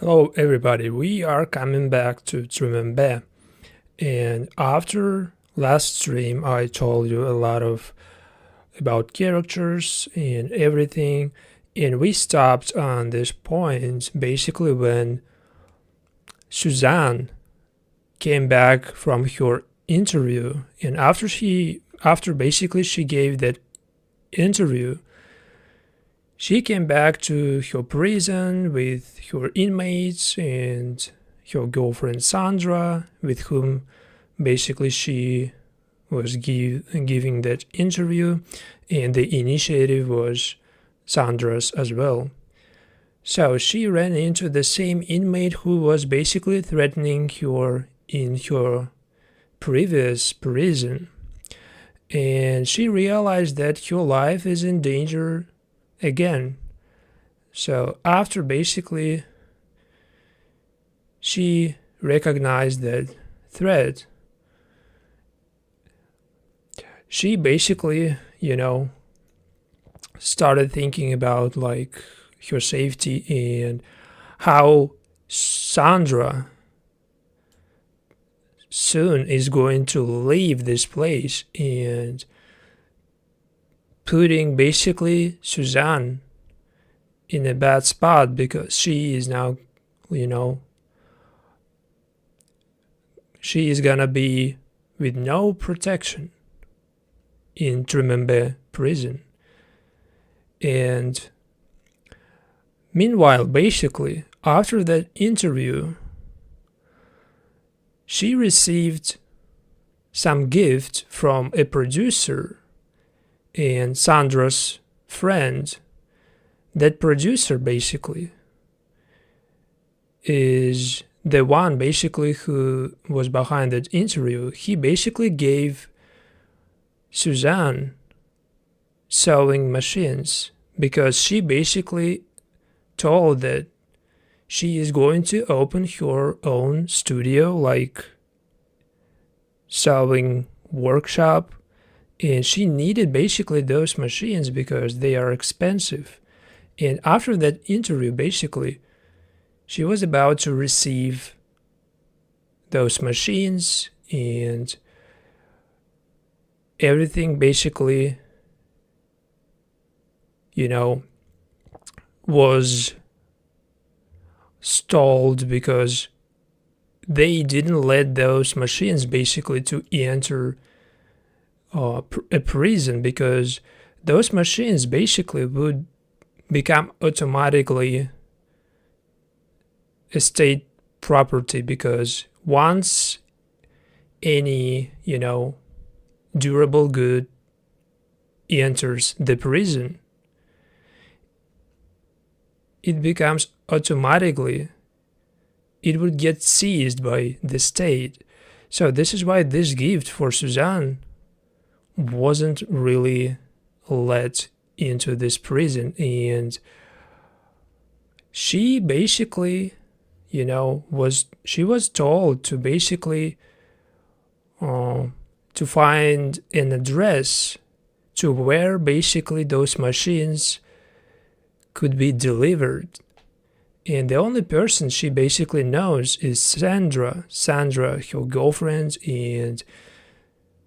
Hello everybody, we are coming back to Tremembé, and after last stream I told you a lot of about characters and everything, and we stopped on this point basically when Suzane came back from her interview, and after basically she gave that interview, she came back to her prison with her inmates and her girlfriend Sandra, with whom basically she was giving that interview, and the initiative was Sandra's as well. So she ran into the same inmate who was basically threatening her in her previous prison, and she realized that her life is in danger again. So after basically she recognized that threat, she basically, started thinking about like her safety and how Sandra soon is going to leave this place, and putting basically Suzane in a bad spot because she is now, she is gonna be with no protection in Tremembé prison. And meanwhile, basically, after that interview, she received some gift from a producer and Sandra's friend. That producer basically is the one basically who was behind that interview. He basically gave Suzane sewing machines because she basically told that she is going to open her own studio, like sewing workshop, and she needed basically those machines because they are expensive. And after that interview, basically, she was about to receive those machines, and everything basically, was stalled because they didn't let those machines basically to enter a prison, because those machines basically would become automatically a state property, because once any durable good enters the prison, it becomes automatically, it would get seized by the state. So this is why this gift for Suzane wasn't really let into this prison, and she basically was told to basically to find an address to where basically those machines could be delivered, and the only person she basically knows is Sandra, her girlfriend, and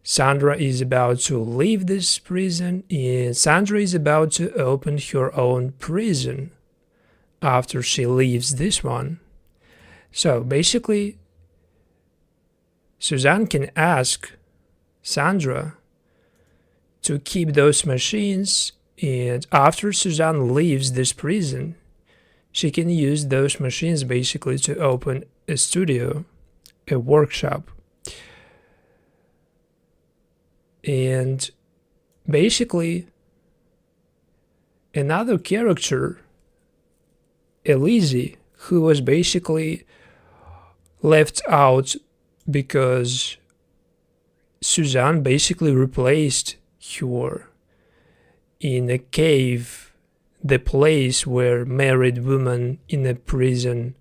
Sandra is about to leave this prison, and Sandra is about to open her own prison after she leaves this one. So basically, Suzane can ask Sandra to keep those machines, and after Suzane leaves this prison, she can use those machines basically to open a studio, a workshop. And basically, another character, Elise, who was basically left out because Suzane basically replaced her in a cave, the place where married women in a prison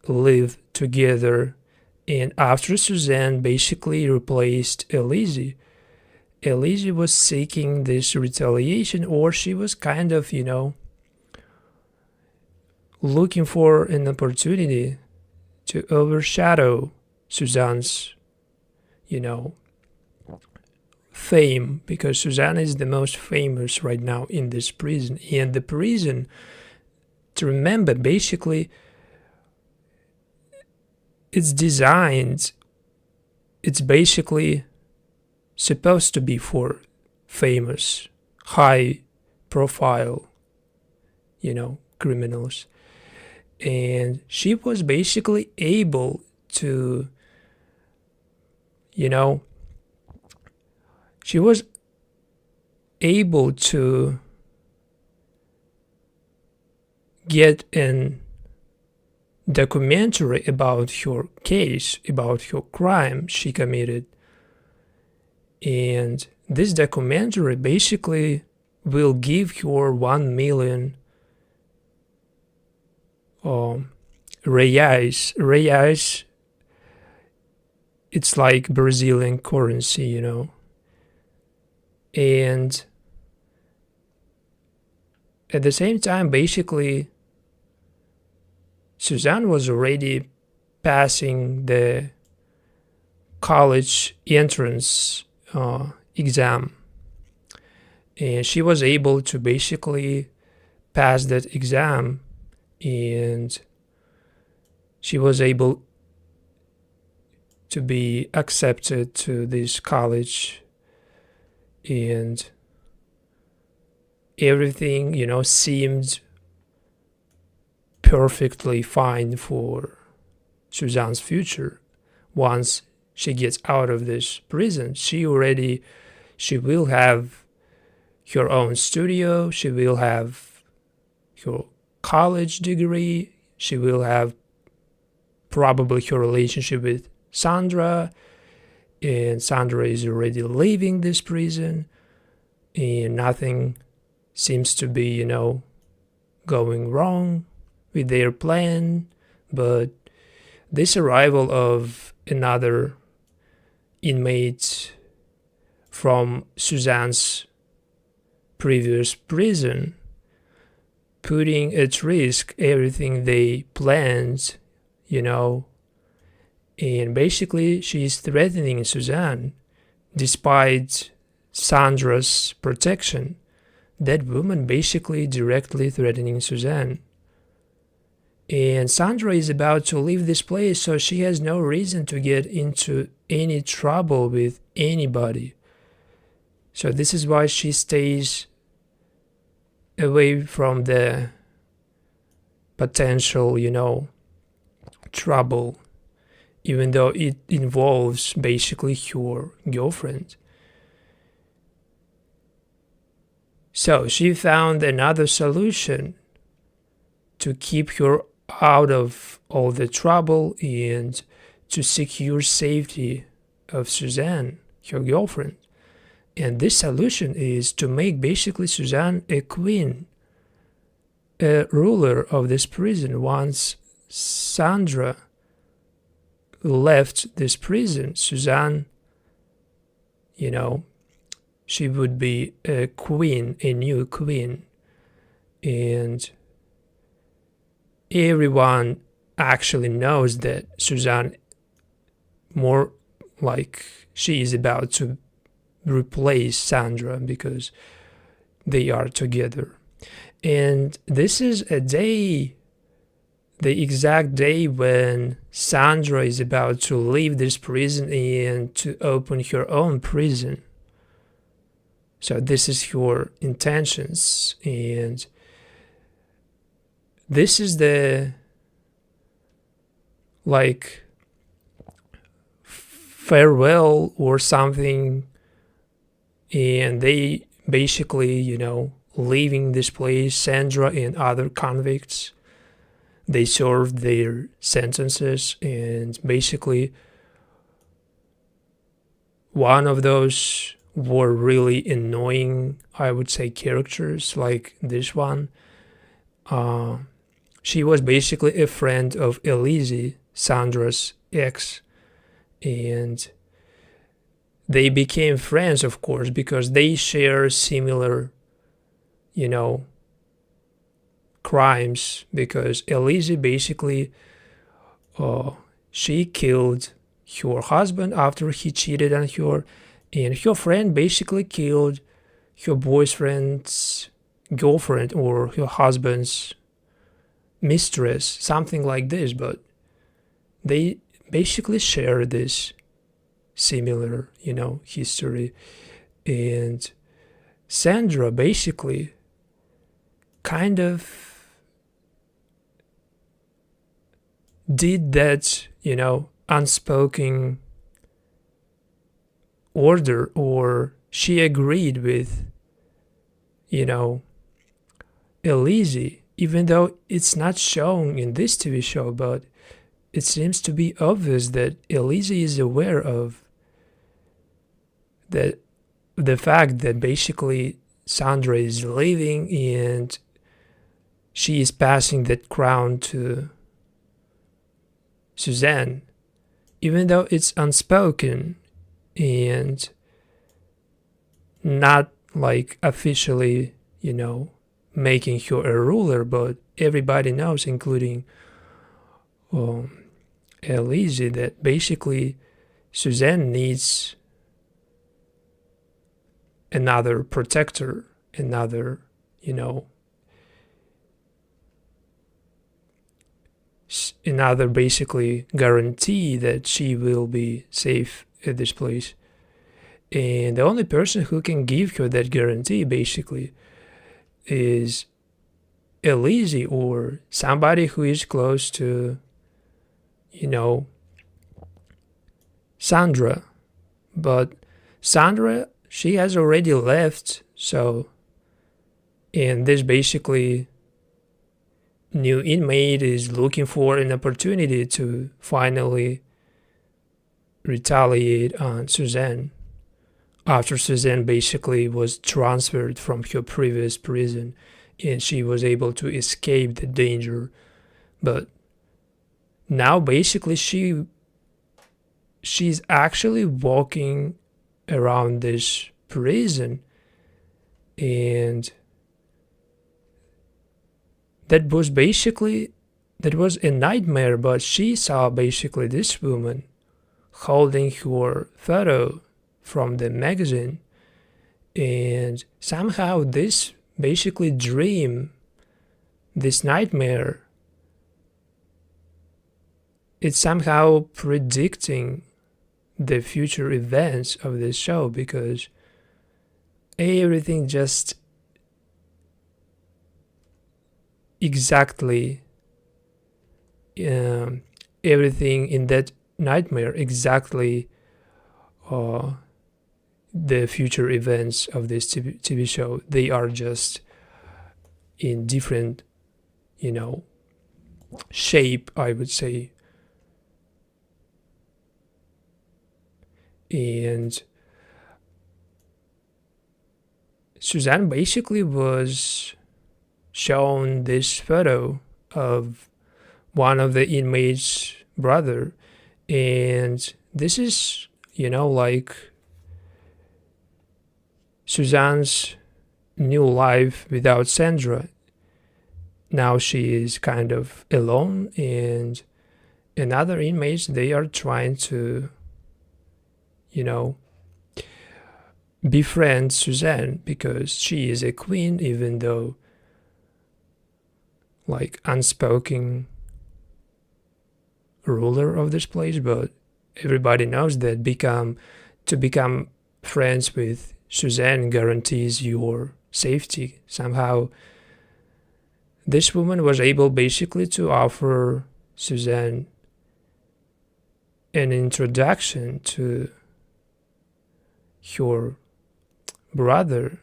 live together. And after Suzane basically replaced Elise, Elise was seeking this retaliation, or she was kind of, looking for an opportunity to overshadow Suzane's, fame, because Suzane is the most famous right now in this prison. And the prison, Tremembé, basically, it's basically supposed to be for famous, high profile, criminals. And she was basically able to, she was able to get an documentary about her case, about her crime she committed. And this documentary basically will give her 1 million reais. Reais, it's like Brazilian currency, And at the same time, basically, Suzane was already passing the college entrance exam. And she was able to basically pass that exam, and she was able to be accepted to this college, and everything, seemed perfectly fine for Suzane's future. Once she gets out of this prison, she will have her own studio, she will have her college degree, she will have probably her relationship with Sandra, and Sandra is already leaving this prison, and nothing seems to be, going wrong with their plan. But this arrival of another inmate from Suzane's previous prison, putting at risk everything they planned, and basically she's threatening Suzane despite Sandra's protection. That woman basically directly threatening Suzane. And Sandra is about to leave this place, so she has no reason to get into any trouble with anybody. So this is why she stays away from the potential, trouble, even though it involves basically her girlfriend. So she found another solution to keep her out of all the trouble and to secure safety of Suzane, her girlfriend. And this solution is to make basically Suzane a queen, a ruler of this prison. Once Sandra left this prison, Suzane, she would be a queen, a new queen. And everyone actually knows that Suzane, more like she is about to replace Sandra because they are together. And this is a day, the exact day when Sandra is about to leave this prison and to open her own prison. So this is her intentions, and this is the farewell or something, and they basically, leaving this place, Sandra and other convicts, they served their sentences, and basically one of those were really annoying, I would say, characters, like this one. She was basically a friend of Elise, Sandra's ex, and they became friends, of course, because they share similar, crimes, because Elise basically she killed her husband after he cheated on her, and her friend basically killed her boyfriend's girlfriend or her husband's mistress, something like this. But they basically share this similar, history. And Sandra basically kind of did that, unspoken order, or she agreed with, Elise, even though it's not shown in this TV show, but it seems to be obvious that Elise is aware of that, the fact that basically Sandra is leaving and she is passing that crown to Suzane, even though it's unspoken and not like officially, making her a ruler, but everybody knows, including Elise, that basically Suzane needs another protector, another, another basically guarantee that she will be safe at this place. And the only person who can give her that guarantee basically is Elise, or somebody who is close to, Sandra. But Sandra, she has already left, so, and this basically new inmate is looking for an opportunity to finally retaliate on Suzane after Suzane basically was transferred from her previous prison and she was able to escape the danger. But now basically she's actually walking around this prison, and that was a nightmare. But she saw basically this woman holding her photo from the magazine, and somehow this basically dream, this nightmare, it's somehow predicting the future events of this show, because everything just exactly everything in that nightmare exactly the future events of this TV show. They are just in different, shape, I would say. And Suzane basically was shown this photo of one of the inmates' brother, and this is, like Suzane's new life without Sandra. Now she is kind of alone, and another inmates, they are trying to, befriend Suzane, because she is a queen, even though like unspoken ruler of this place. But everybody knows that to become friends with Suzane guarantees your safety. Somehow this woman was able basically to offer Suzane an introduction to her brother.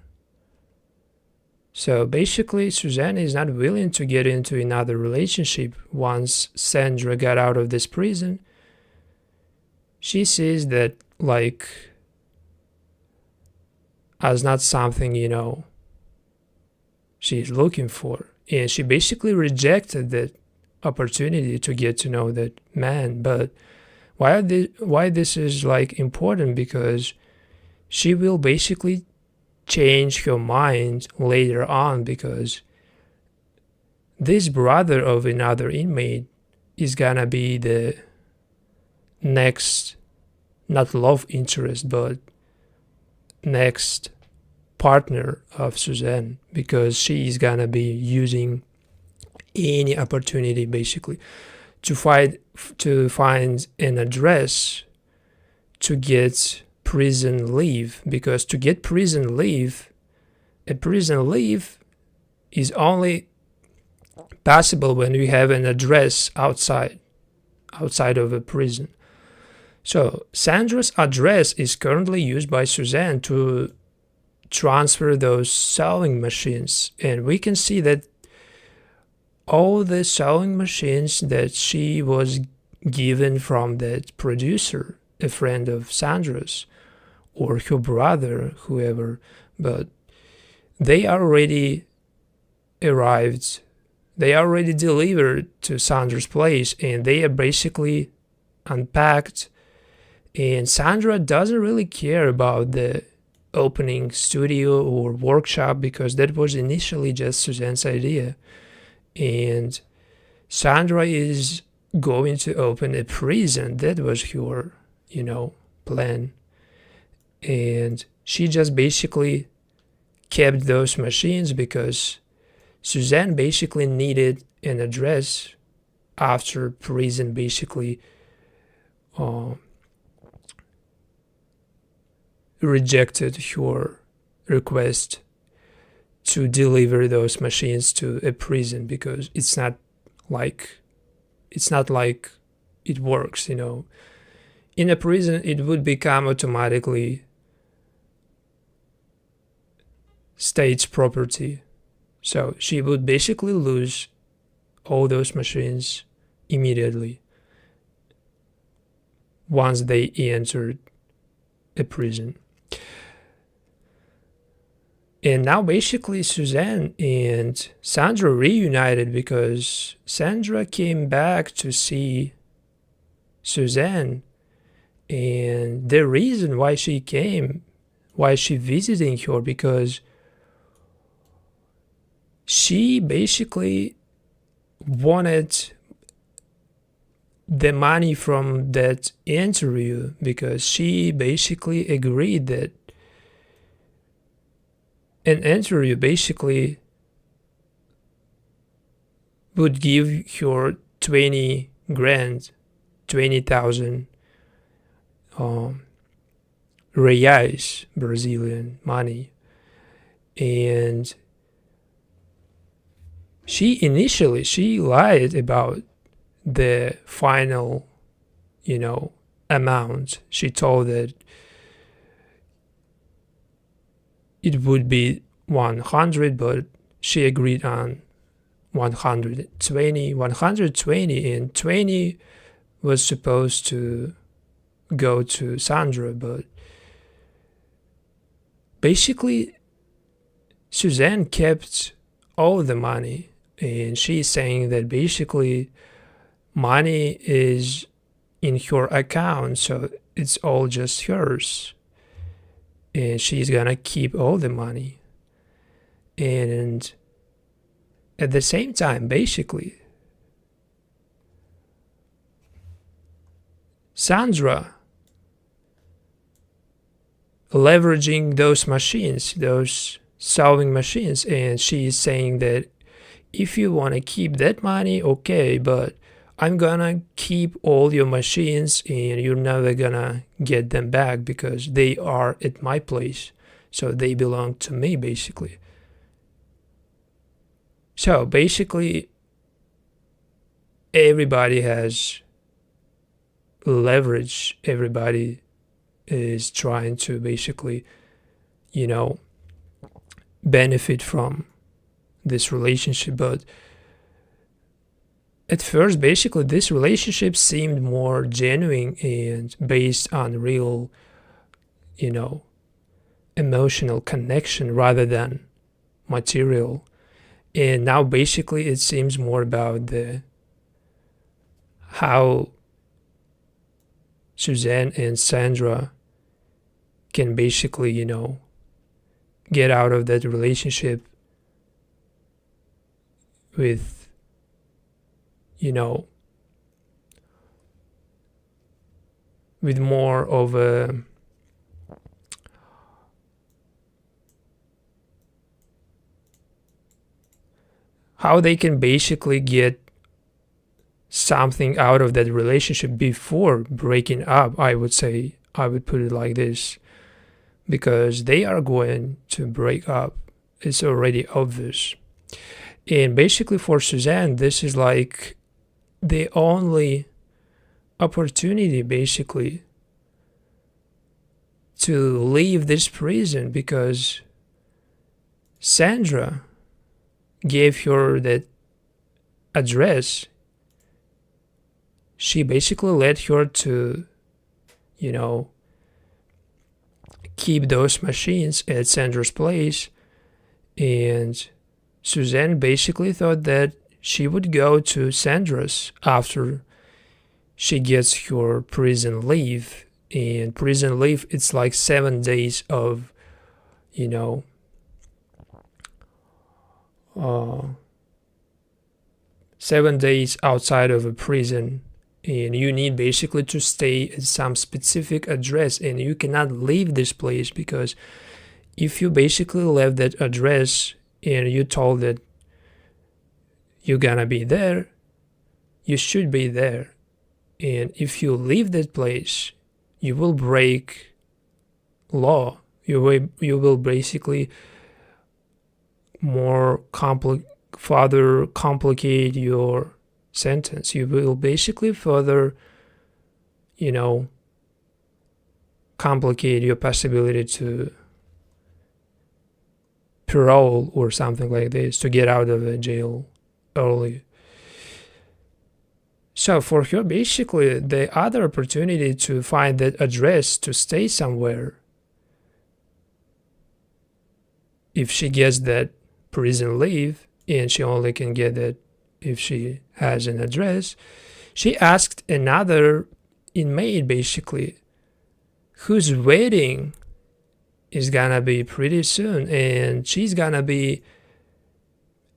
So basically Suzane is not willing to get into another relationship once Sandra got out of this prison. She sees that like as not something, she's looking for. And she basically rejected that opportunity to get to know that man. But why this is like important, because she will basically change her mind later on, because this brother of another inmate is gonna be the next, not love interest, but next partner of Suzane, because she is gonna be using any opportunity basically to find an address to get prison leave, because to get prison leave, a prison leave is only possible when you have an address outside of a prison. So Sandra's address is currently used by Suzane to transfer those sewing machines, and we can see that all the sewing machines that she was given from that producer, a friend of Sandra's or her brother, whoever, but they already arrived, they already delivered to Sandra's place, and they are basically unpacked, and Sandra doesn't really care about the opening studio or workshop, because that was initially just Suzane's idea. And Sandra is going to open a prison. That was her, plan. And she just basically kept those machines because Suzane basically needed an address after prison basically rejected her request to deliver those machines to a prison, because it's not like it works, In a prison, it would become automatically state's property. So she would basically lose all those machines immediately once they entered a prison. And now basically Suzane and Sandra reunited because Sandra came back to see Suzane, and the reason why she visiting her, because she basically wanted the money from that interview, because she basically agreed that an interview basically would give her 20 grand, 20,000 reais, Brazilian money. And she lied about the final, amount. She told that it would be 100, but she agreed on 120, and 20 was supposed to go to Sandra, but basically Suzane kept all the money, and she's saying that basically money is in her account, so it's all just hers, and she's gonna keep all the money. And at the same time, basically, Sandra leveraging those machines, those sewing machines, and she is saying that if you want to keep that money, okay, but I'm gonna keep all your machines and you're never gonna get them back because they are at my place, so they belong to me basically. So basically everybody has leverage, everybody is trying to basically, benefit from this relationship. But at first, basically, this relationship seemed more genuine and based on real, emotional connection rather than material. And now basically it seems more about how Suzane and Sandra can basically, get out of that relationship with you know, with more of a how they can basically get something out of that relationship before breaking up. I would say, I would put it like this, because they are going to break up. It's already obvious. And basically for Suzane, this is like the only opportunity basically to leave this prison, because Sandra gave her that address. She basically led her to, you know, keep those machines at Sandra's place. And Suzane basically thought that she would go to Sandra's after she gets her prison leave. And prison leave, it's like 7 days of, you know, 7 days outside of a prison, and you need basically to stay at some specific address, and you cannot leave this place, because if you basically left that address and you told that you're gonna be there, you should be there. And if you leave that place, you will break law. You will basically further complicate your sentence. You will basically further, you know, complicate your possibility to parole or something like this, to get out of the jail early. So for her, basically, the other opportunity to find that address to stay somewhere, if she gets that prison leave, and she only can get it if she has an address, she asked another inmate basically, whose wedding is gonna be pretty soon, and she's gonna be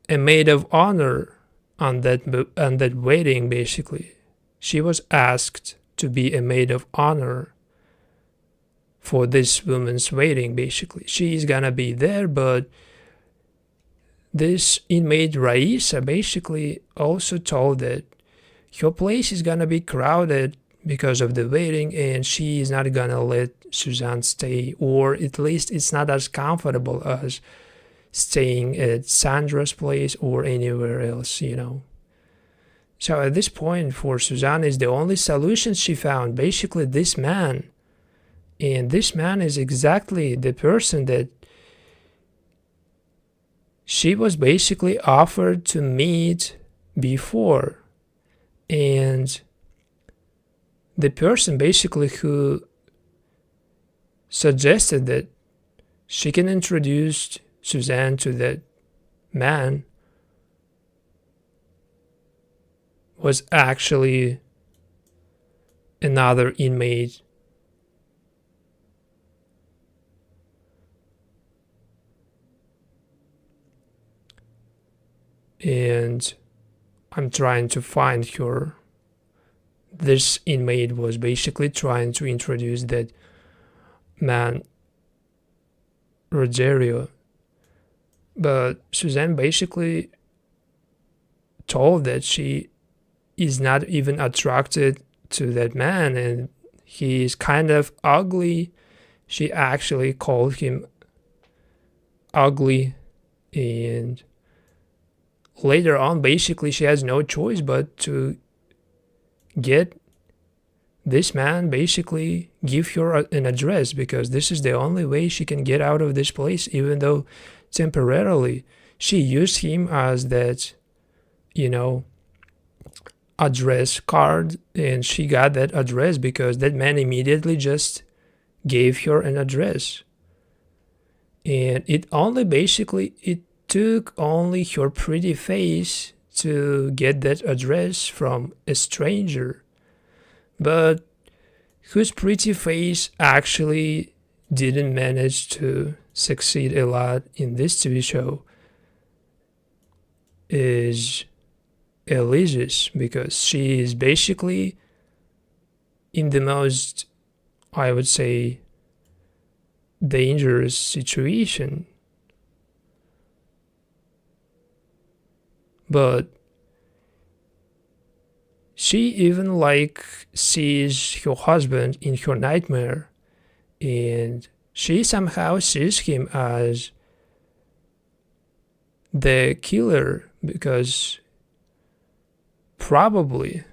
a maid of honor on that wedding. Basically, she was asked to be a maid of honor for this woman's wedding. Basically, she's gonna be there, but this inmate Raisa basically also told that her place is gonna be crowded because of the wedding, and she is not gonna let Suzane stay, or at least it's not as comfortable as staying at Sandra's place or anywhere else, you know. So at this point, for Suzane, is the only solution she found basically this man. And this man is exactly the person that she was basically offered to meet before. And the person basically who suggested that she can introduce Suzane to that man was actually another inmate. And I'm trying to find her. This inmate was basically trying to introduce that man, Rogerio. But Suzane basically told that she is not even attracted to that man, and he is kind of ugly. She actually called him ugly, and later on basically she has no choice but to get this man, basically give her an address, because this is the only way she can get out of this place, even though temporarily she used him as that, you know, address card, and she got that address because that man immediately just gave her an address. And it took only her pretty face to get that address from a stranger, but whose pretty face actually didn't manage to succeed a lot in this TV show is Elise's, because she is basically in the most, I would say, dangerous situation. But she even like sees her husband in her nightmare, and she somehow sees him as the killer, because probably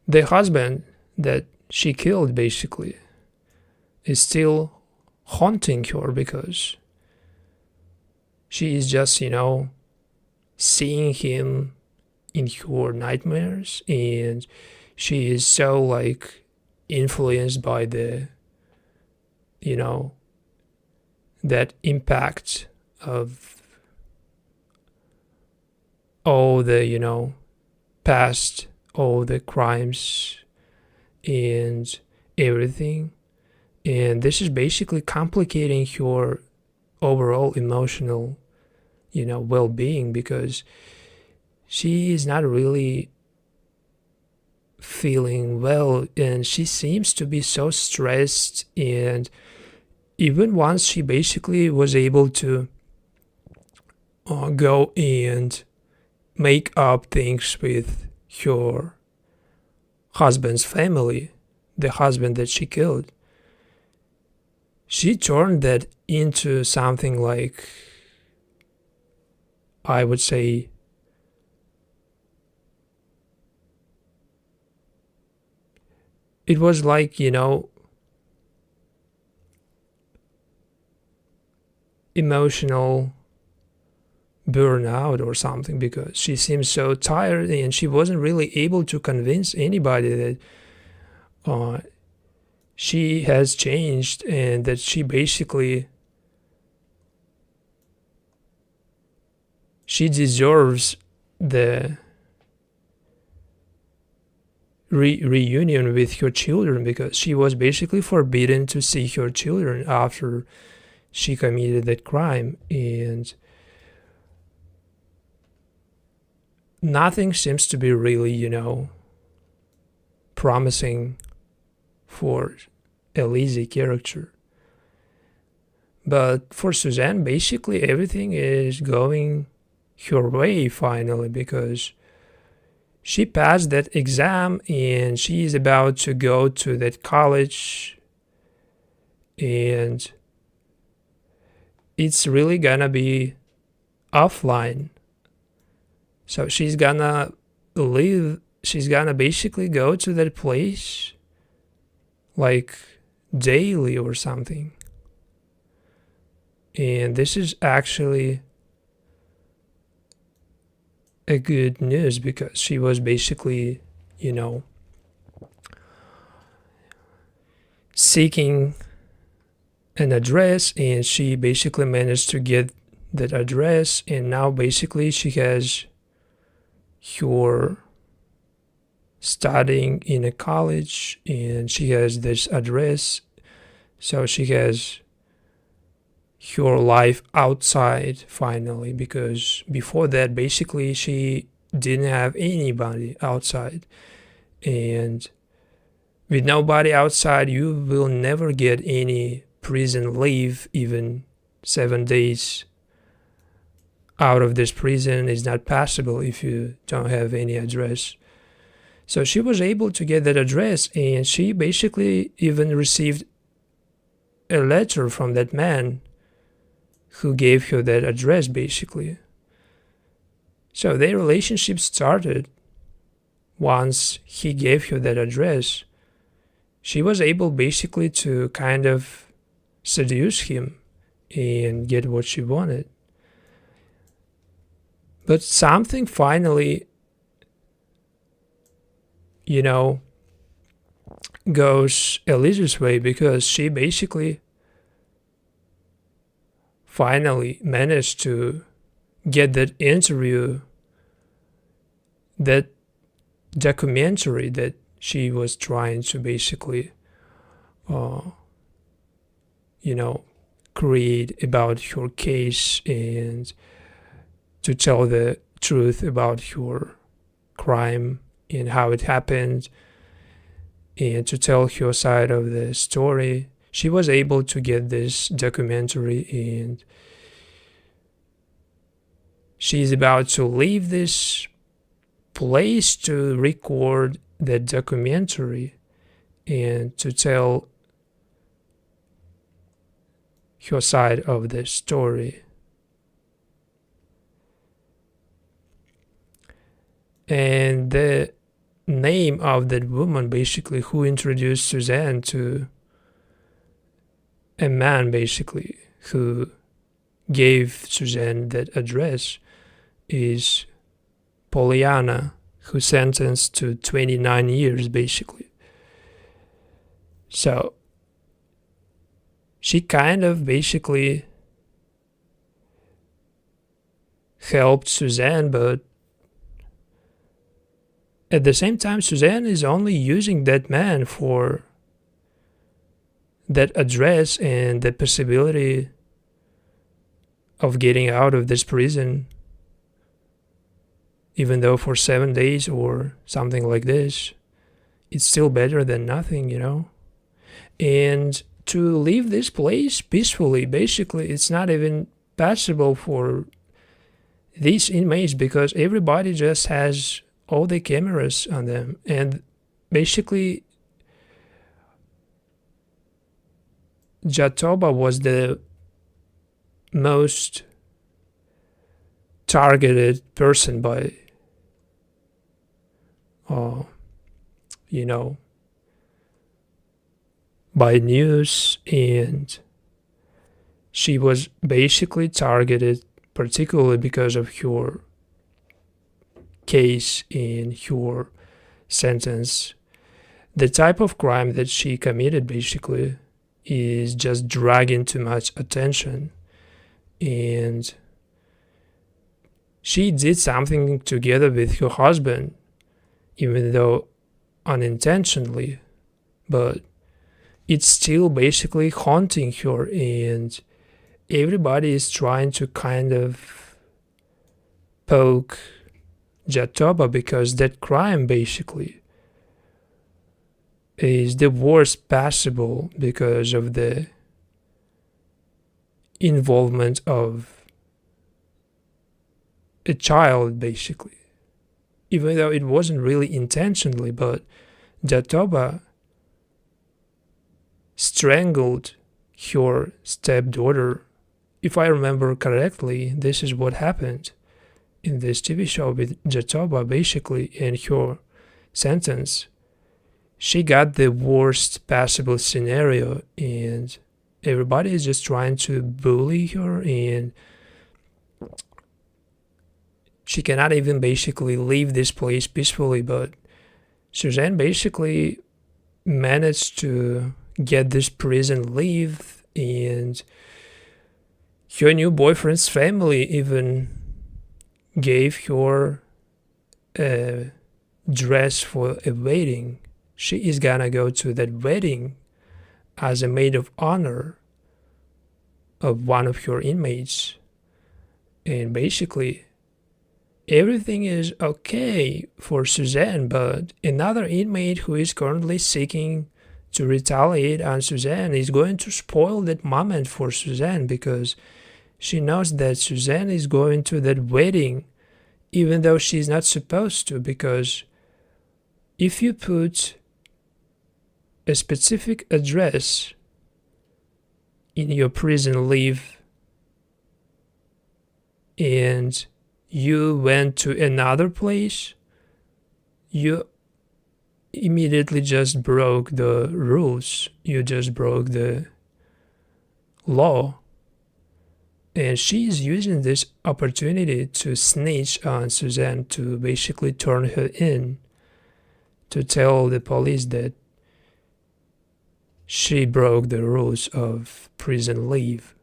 the husband that she killed basically is still haunting her, because she is just, seeing him in her nightmares, and she is so like influenced by the, that impact of all the, past, all the crimes and everything. And this is basically complicating her overall emotional, well-being, because she is not really feeling well, and she seems to be so stressed. And even once she basically was able to go and make up things with her husband's family, the husband that she killed, she turned that into something like, I would say, it was like, emotional burnout or something, because she seemed so tired and she wasn't really able to convince anybody that she has changed, and that she basically she deserves the reunion with her children, because she was basically forbidden to see her children after she committed that crime. And nothing seems to be really, promising for Elise character. But for Suzane, basically everything is going her way finally, because she passed that exam and she is about to go to that college, and it's really gonna be offline. So she's gonna basically go to that place like daily or something. And this is actually a good news, because she was basically, seeking an address, and she basically managed to get that address, and now basically she has her studying in a college, and she has this address, so she has her life outside finally, because before that basically she didn't have anybody outside, and with nobody outside you will never get any prison leave. Even 7 days out of this prison is not possible if you don't have any address. So she was able to get that address, and she basically even received a letter from that man who gave her that address basically. So their relationship started once he gave her that address. She was able basically to kind of seduce him and get what she wanted. But something finally, goes Elise's way, because she basically finally managed to get that interview, that documentary that she was trying to basically, create about her case and to tell the truth about her crime and how it happened, and to tell her side of the story. She was able to get this documentary, and she's about to leave this place to record the documentary and to tell her side of the story. And the name of that woman basically who introduced Suzane to a man basically who gave Suzane that address is Pollyanna, who sentenced to 29 years basically. So she kind of basically helped Suzane, but at the same time, Suzane is only using that man for that address and the possibility of getting out of this prison, even though for 7 days or something like this, it's still better than nothing, you know? And to leave this place peacefully, basically, it's not even possible for these inmates because everybody just has all the cameras on them, and basically Jatoba was the most targeted person by by news, and she was basically targeted particularly because of her case in her sentence. The type of crime that she committed basically is just dragging too much attention, and she did something together with her husband, even though unintentionally, but it's still basically haunting her, and everybody is trying to kind of poke Jatoba because that crime basically is the worst possible because of the involvement of a child basically, even though it wasn't really intentionally, but Jatoba strangled her stepdaughter. If I remember correctly, this is what happened in this TV show with Jatoba. Basically, in her sentence, she got the worst possible scenario, and everybody is just trying to bully her, and she cannot even basically leave this place peacefully. But Suzane basically managed to get this prison leave, and her new boyfriend's family even gave her a dress for a wedding. She is gonna go to that wedding as a maid of honor of one of her inmates. And basically, everything is okay for Suzane, but another inmate who is currently seeking to retaliate on Suzane is going to spoil that moment for Suzane, because she knows that Suzane is going to that wedding even though she's not supposed to, because if you put a specific address in your prison leave and you went to another place, you immediately just broke the rules. You just broke the law. And she is using this opportunity to snitch on Suzane, to basically turn her in, to tell the police that she broke the rules of prison leave.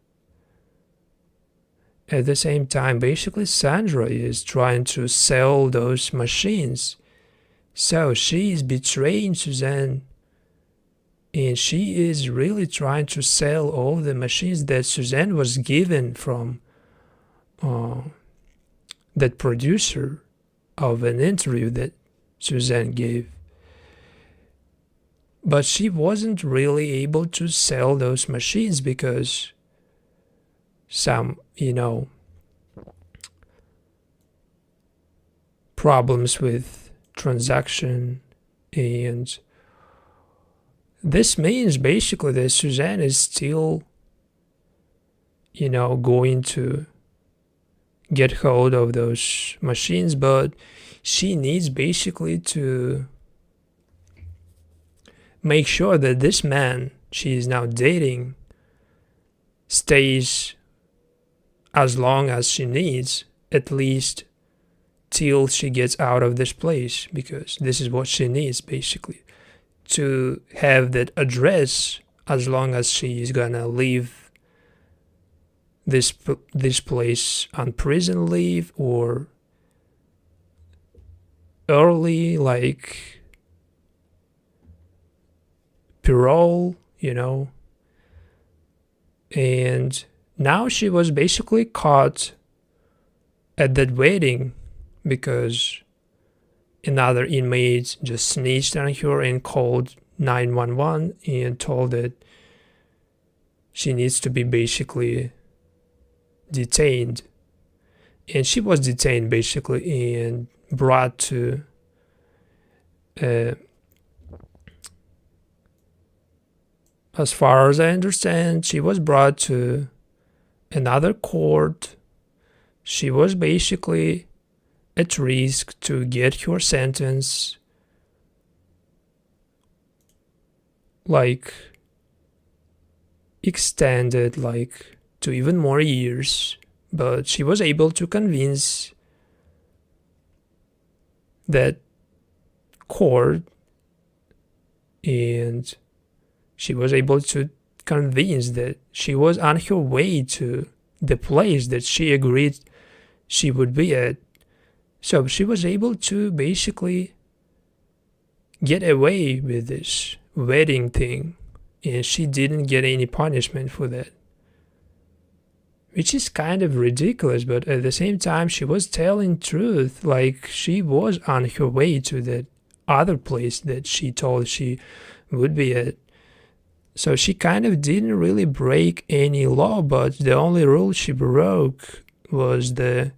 At the same time, basically Sandra is trying to sell those machines. So she is betraying Suzane and she is really trying to sell all the machines that Suzane was given from that producer of an interview that Suzane gave. But she wasn't really able to sell those machines because some, problems with transaction. And this means basically that Suzane is still, going to get hold of those machines, but she needs basically to make sure that this man she is now dating stays as long as she needs, at least till she gets out of this place, because this is what she needs basically, to have that address as long as she is gonna leave this place on prison leave or early, like parole, and now she was basically caught at that wedding because another inmate just snitched on her and called 911 and told that she needs to be basically detained. And she was detained basically and brought to as far as I understand, she was brought to another court. She was basically at risk to get her sentence extended to even more years, but she was able to convince that court, and she was able to convince that she was on her way to the place that she agreed she would be at. So she was able to basically get away with this wedding thing, and she didn't get any punishment for that, which is kind of ridiculous. But at the same time, she was telling truth, she was on her way to that other place that she told she would be at. So she kind of didn't really break any law, but the only rule she broke was the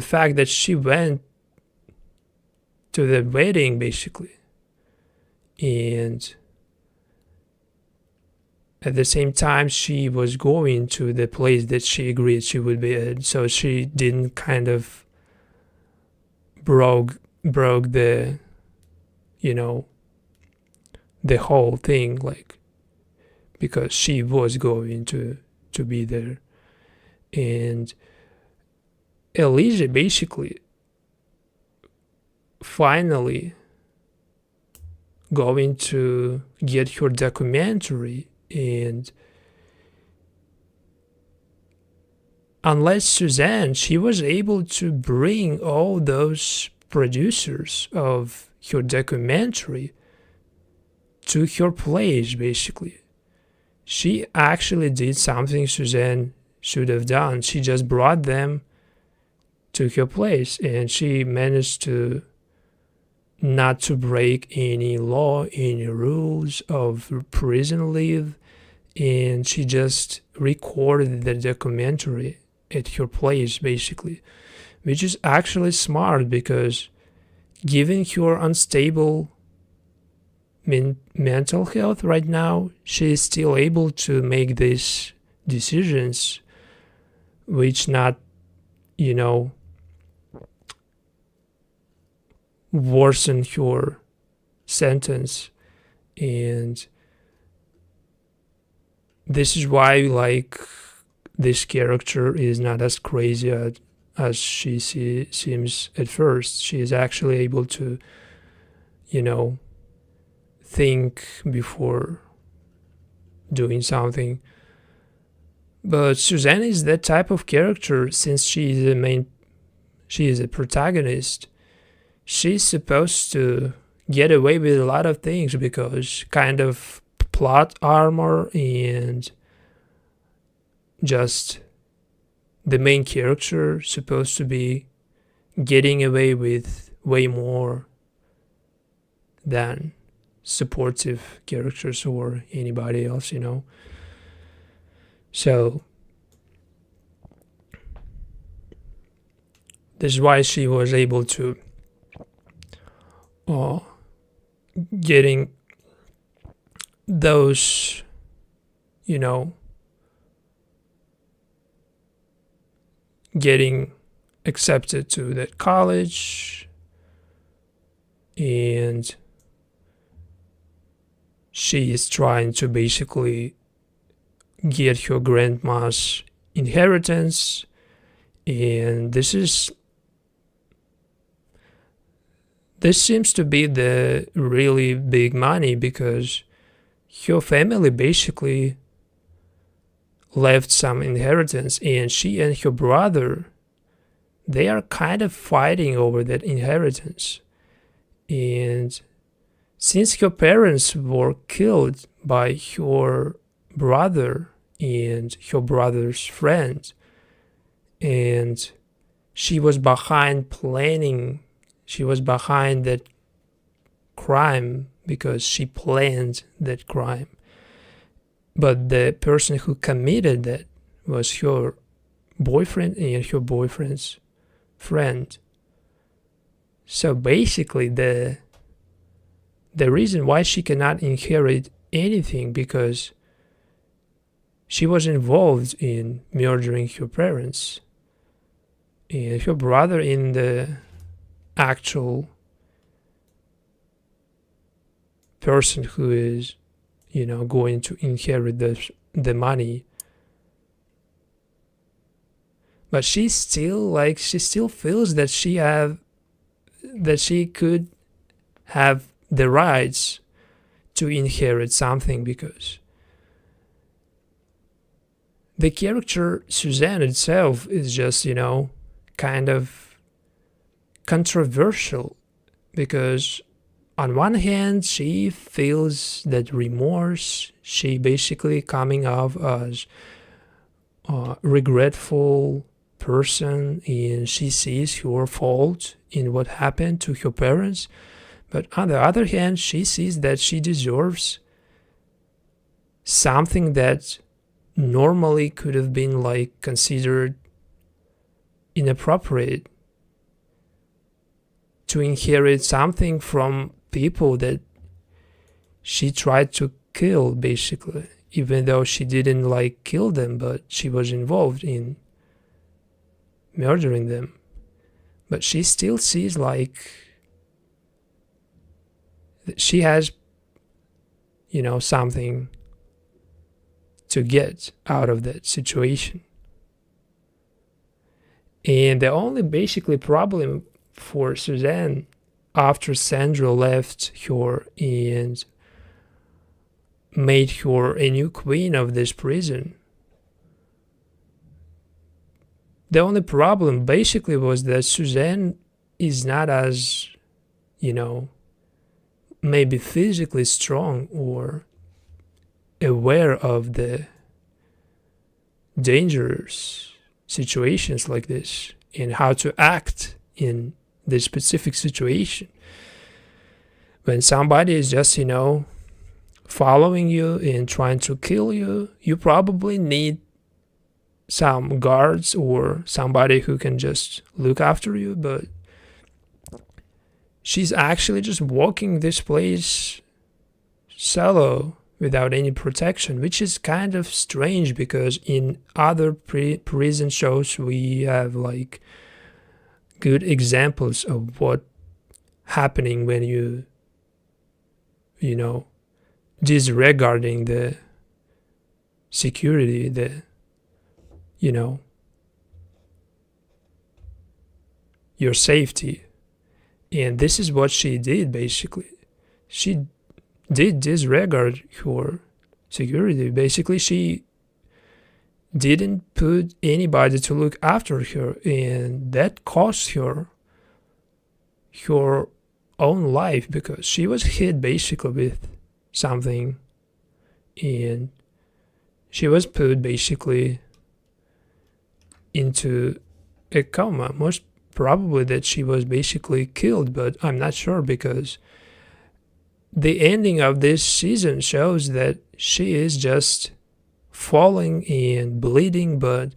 fact that she went to the wedding basically, and at the same time she was going to the place that she agreed she would be at. So she didn't kind of broke the the whole thing, because she was going to be there. And Elijah basically finally going to get her documentary, and unless Suzane, she was able to bring all those producers of her documentary to her place basically. She actually did something Suzane should have done. She just brought them to her place, and she managed to not to break any law, any rules of prison leave, and she just recorded the documentary at her place basically, which is actually smart, because given her unstable mental health right now, she is still able to make these decisions which not worsen her sentence. And this is why this character is not as crazy as she seems at first. She is actually able to think before doing something. But Suzane is that type of character. Since she is a protagonist, she's supposed to get away with a lot of things because kind of plot armor and just the main character supposed to be getting away with way more than supportive characters or anybody else, you know. So this is why she was able to getting those, you know, getting accepted to that college, and she is trying to basically get her grandma's inheritance, and this seems to be the really big money because her family basically left some inheritance, and she and her brother, they are kind of fighting over that inheritance. And since her parents were killed by her brother and her brother's friend, and she was behind that crime because she planned that crime. But the person who committed that was her boyfriend and her boyfriend's friend. So basically the reason why she cannot inherit anything because she was involved in murdering her parents and her brother in the actual person who is, you know, going to inherit the money. But she still feels that she could have the rights to inherit something because the character Suzane itself is just, you know, kind of controversial because on one hand she feels that remorse, she basically coming off as a regretful person and she sees her fault in what happened to her parents. But on the other hand, she sees that she deserves something that normally could have been like considered inappropriate, to inherit something from people that she tried to kill, basically, even though she didn't like kill them, but she was involved in murdering them. But she still sees like she has, you know, something to get out of that situation. And the only basically problem for Suzane after Sandra left her and made her a new queen of this prison, the only problem basically was that Suzane is not as, you know, maybe physically strong or aware of the dangerous situations like this and how to act in this specific situation. When somebody is just, you know, following you and trying to kill you, you probably need some guards or somebody who can just look after you, but she's actually just walking this place solo without any protection, which is kind of strange because in other prison shows we have like good examples of what happening when you know, disregarding the security, the, you know, your safety. And this is what she did basically. She did disregard her security. Basically, she didn't put anybody to look after her, and that cost her own life, because she was hit basically with something, and she was put basically into a coma. Most probably that she was basically killed, but I'm not sure, because the ending of this season shows that she is just falling and bleeding, but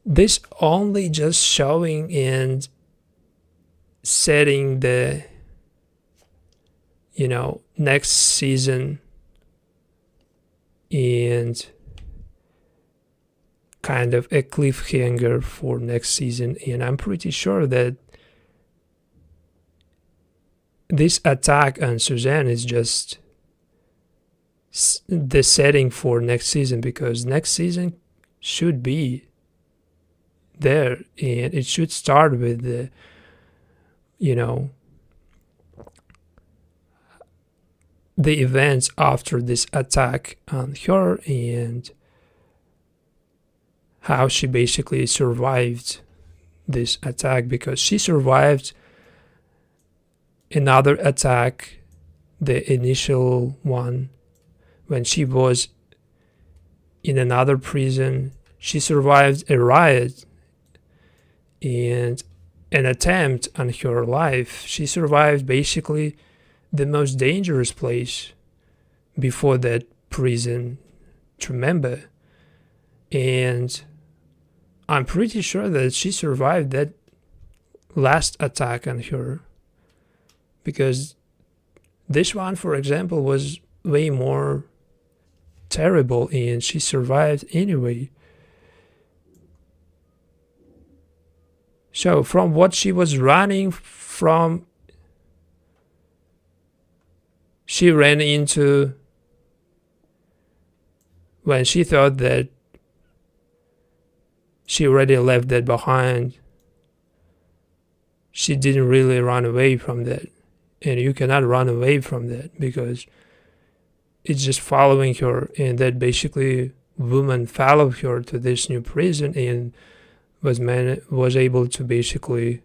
this only just showing and setting the next season and kind of a cliffhanger for next season. And I'm pretty sure that this attack on Suzane is just the setting for next season, because next season should be there, and it should start with the the events after this attack on her, and how she basically survived this attack, because she survived another attack, the initial one, when she was in another prison. She survived a riot and an attempt on her life. She survived basically the most dangerous place before that prison, Tremembé. And I'm pretty sure that she survived that last attack on her, because this one, for example, was way more terrible, and she survived anyway. So from what she was running from, she ran into when she thought that she already left that behind. She didn't really run away from that. And you cannot run away from that, because it's just following her. And that basically woman followed her to this new prison and was able to basically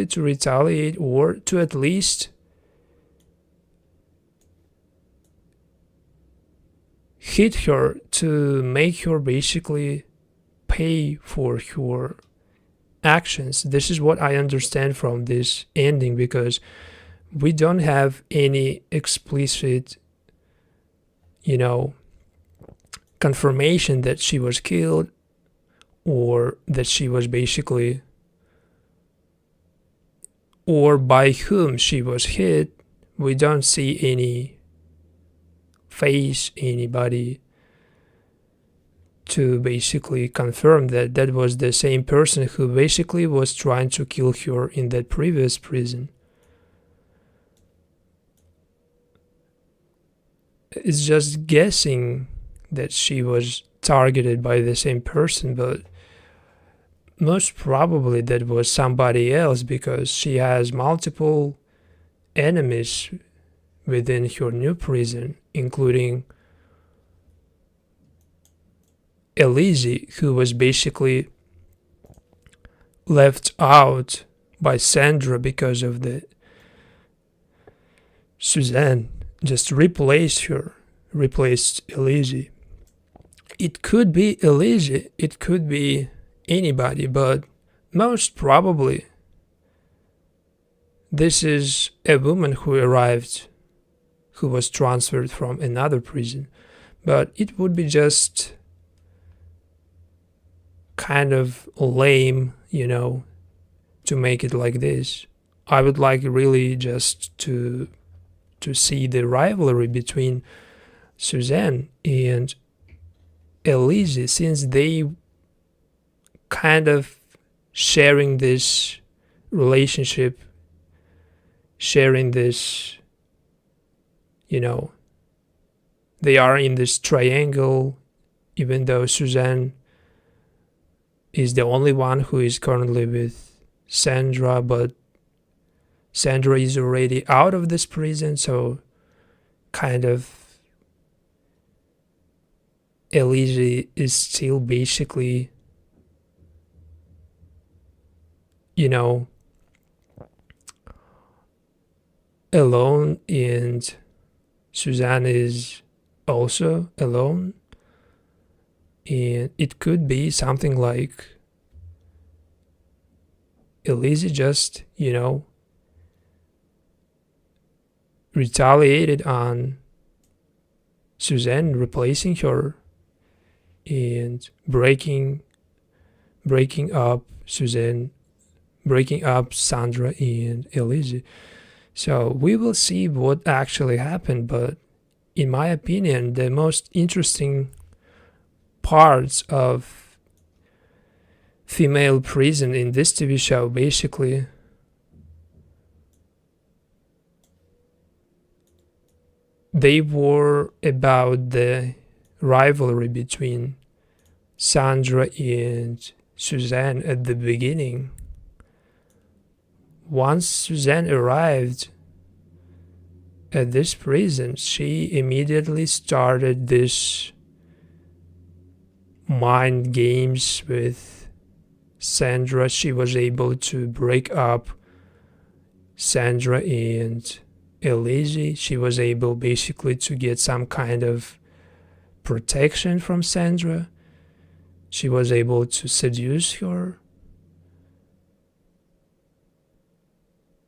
to retaliate, or to at least hit her, to make her basically pay for her actions. This is what I understand from this ending, because we don't have any explicit confirmation that she was killed, or that she was basically, or by whom she was hit. We don't see any face, anybody to basically confirm that that was the same person who basically was trying to kill her in that previous prison. It's just guessing that she was targeted by the same person, but most probably that was somebody else, because she has multiple enemies within her new prison, including Elise, who was basically left out by Sandra because of the Suzane just replaced Elise. It could be Elise, it could be anybody, but most probably this is a woman who arrived, who was transferred from another prison. But it would be just kind of lame, to make it like this. I would like really just to see the rivalry between Suzane and Elise, since they kind of sharing this relationship, sharing this, they are in this triangle, even though Suzane is the only one who is currently with Sandra, but Sandra is already out of this prison, so kind of Elise is still basically you know, alone, and Suzane is also alone. And it could be something like Elise just, retaliated on Suzane, replacing her and breaking up Suzane, breaking up Sandra and Elise. So we will see what actually happened, but in my opinion, the most interesting parts of female prison in this TV show basically they were about the rivalry between Sandra and Suzane at the beginning. Once Suzane arrived at this prison, she immediately started this mind games with Sandra. She was able to break up Sandra and Elise. She was able basically to get some kind of protection from Sandra. She was able to seduce her.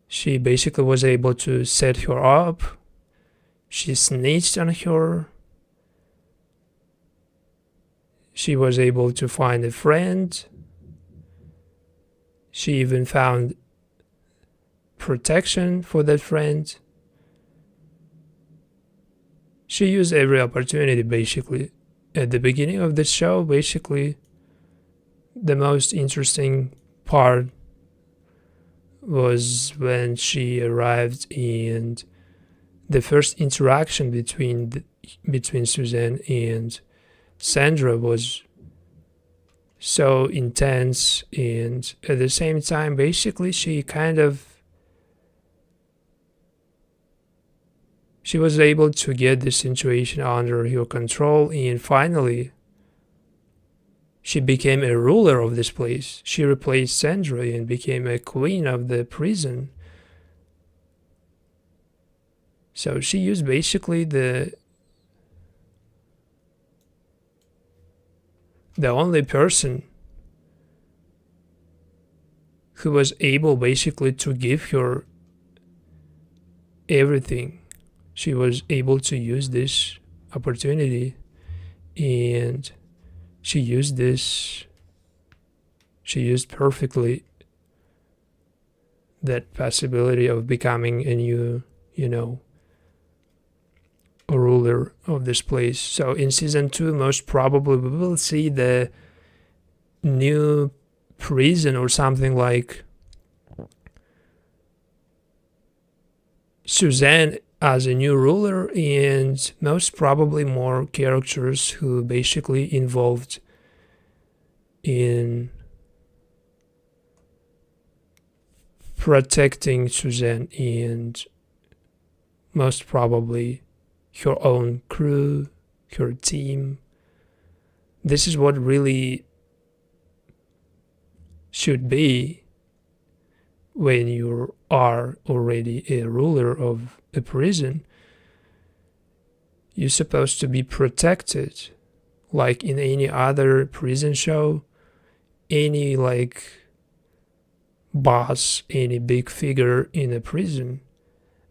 She basically was able to set her up. She snitched on her. She was able to find a friend. She even found protection for that friend. She used every opportunity, basically. At the beginning of the show, basically, the most interesting part was when she arrived and the first interaction between Suzane and Sandra was so intense, and at the same time basically she was able to get the situation under her control, and finally she became a ruler of this place. She replaced Sandra and became a queen of the prison. So she used basically the only person who was able basically to give her everything. She was able to use this opportunity, and she used perfectly that possibility of becoming a new, a ruler of this place. So in season 2, most probably we will see the new prison or something like Suzane as a new ruler, and most probably more characters who basically involved in protecting Suzane, and most probably her own crew, her team. This is what really should be when you are already a ruler of a prison. You're supposed to be protected, like in any other prison show. Any boss, any big figure in a prison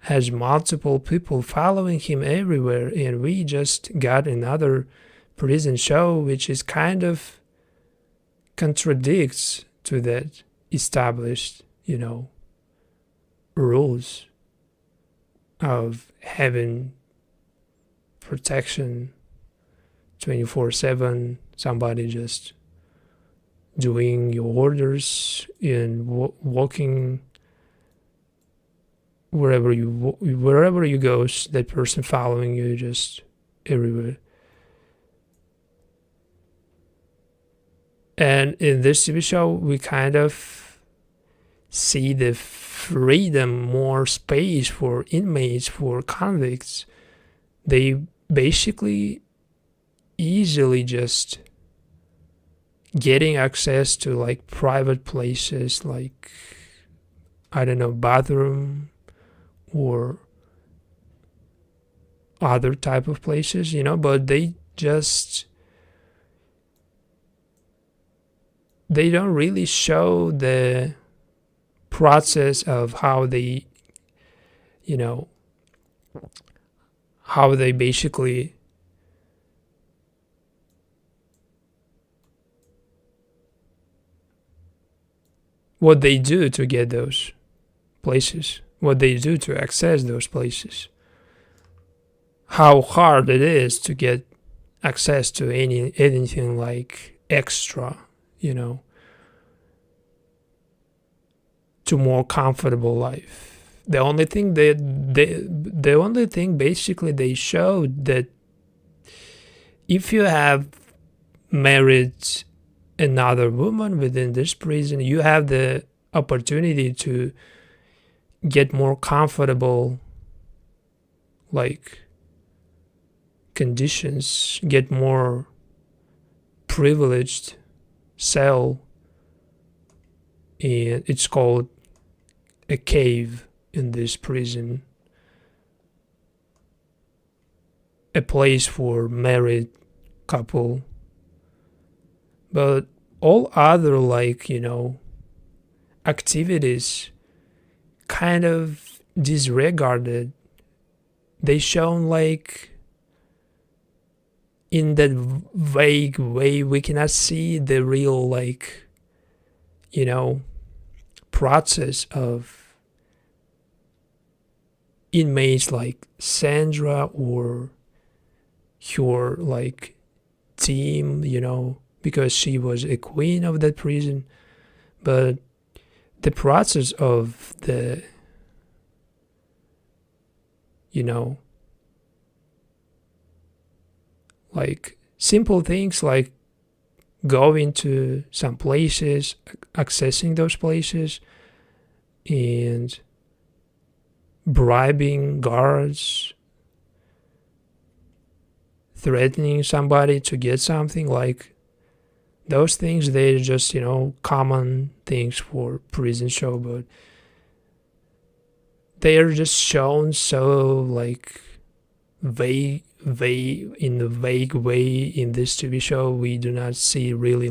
has multiple people following him everywhere, and we just got another prison show which is kind of contradicts to that established, rules of having protection 24/7, somebody just doing your orders and walking wherever you go, that person following you just everywhere. And in this TV show, we kind of see the freedom, more space for inmates, for convicts. They basically easily just getting access to like private places, like, I don't know, bathroom or other type of places, but they don't really show the process of how they basically what they do to get those places, what they do to access those places, how hard it is to get access to anything like extra, to more comfortable life. The only thing basically they showed that if you have married another woman within this prison, you have the opportunity to get more comfortable like conditions, get more privileged cell, and it's called a cave in this prison, a place for married couple. But all other activities kind of disregarded. They shown like in that vague way. We cannot see the real process of inmates like Sandra or her team, because she was a queen of that prison. But the process of the simple things like going to some places, accessing those places, and bribing guards, threatening somebody to get something, those things, they're just common things for prison show, but they are just shown so vague in the vague way in this TV show. We do not see really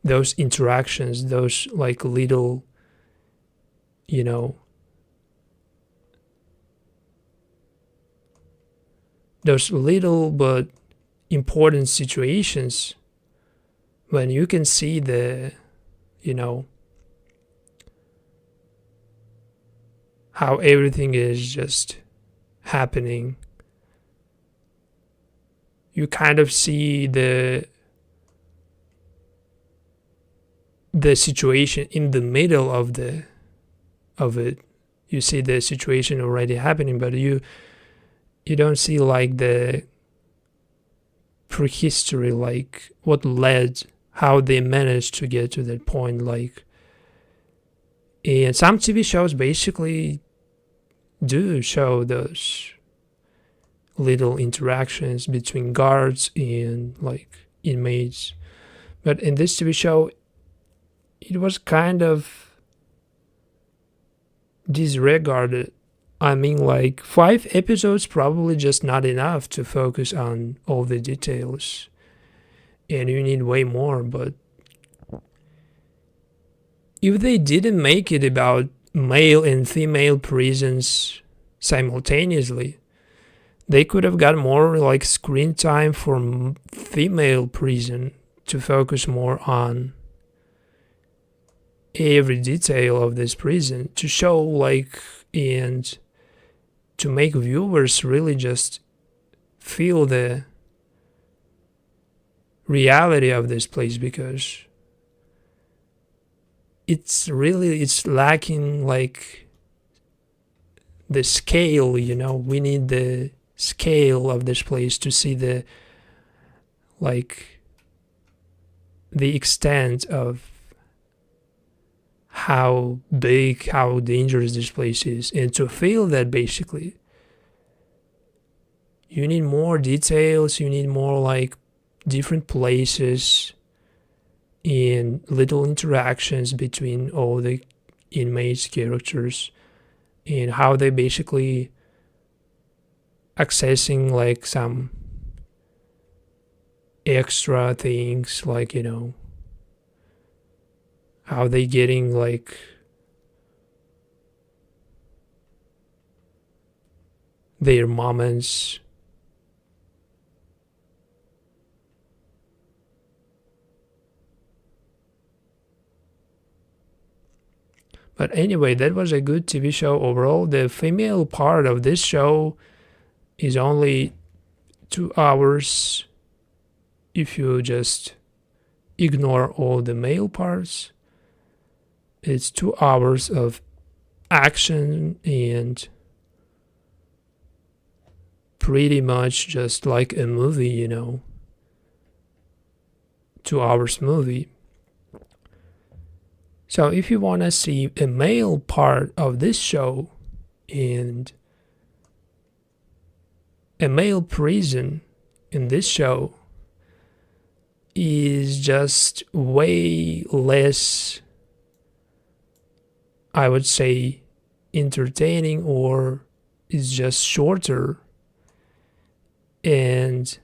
those interactions, those little those little but important situations when you can see the how everything is just happening. You kind of see the situation in the middle of it. You see the situation already happening, but you don't see the prehistory, what led, how they managed to get to that point. And some TV shows basically do show those little interactions between guards and inmates, but in this TV show it was kind of disregarded. I mean, 5 episodes probably just not enough to focus on all the details, and you need way more. But if they didn't make it about male and female prisons simultaneously, they could have got more screen time for female prison to focus more on every detail of this prison, to show and to make viewers really just feel the reality of this place, because it's lacking the scale. We need the scale of this place to see the the extent of how big, how dangerous this place is. And to feel that, basically you need more details, you need more different places and little interactions between all the inmates' characters, and how they basically accessing like some extra things, like, you know, how they getting like their moments. But anyway, that was a good TV show overall. The female part of this show is only 2 hours if you just ignore all the male parts. It's 2 hours of action and pretty much just like a movie, you know, 2 hours movie. So if you want to see a male part of this show and a male prison in this show is just way less, I would say, entertaining, or is just shorter, and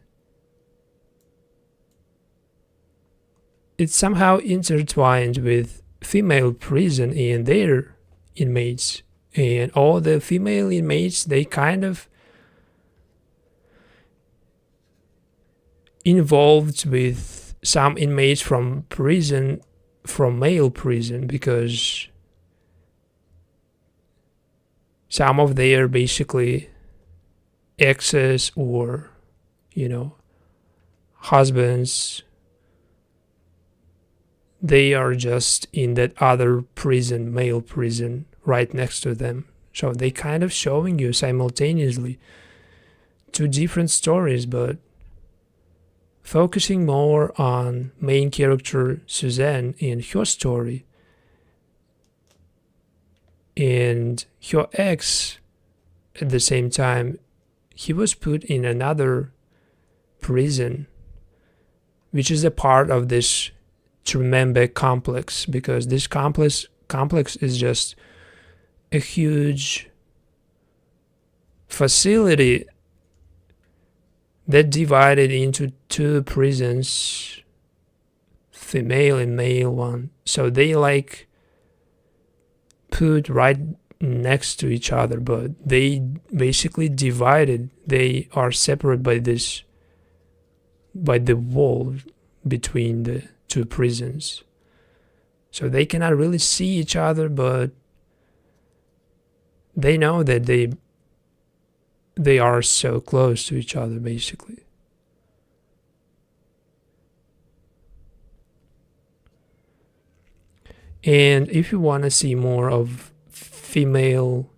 it's somehow intertwined with female prison and their inmates, and all the female inmates, they kind of involved with some inmates from prison, from male prison, because some of their basically exes or, you know, husbands, they are just in that other prison, male prison, right next to them. So they kind of showing you simultaneously two different stories, but focusing more on main character Suzane and her story. And her ex, at the same time, he was put in another prison, which is a part of this Tremembé complex, because this complex is just a huge facility that divided into two prisons, female and male one. So they like put right next to each other, but they basically divided. They are separate by this, by the wall between the two prisons. So they cannot really see each other, but they know that they are so close to each other, basically. And if you want to see more of female,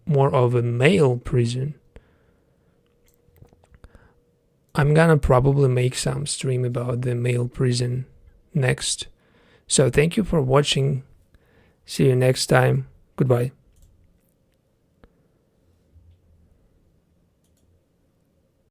more of a male prison, I'm gonna probably make some stream about the male prison next. So thank you for watching. See you next time. Goodbye.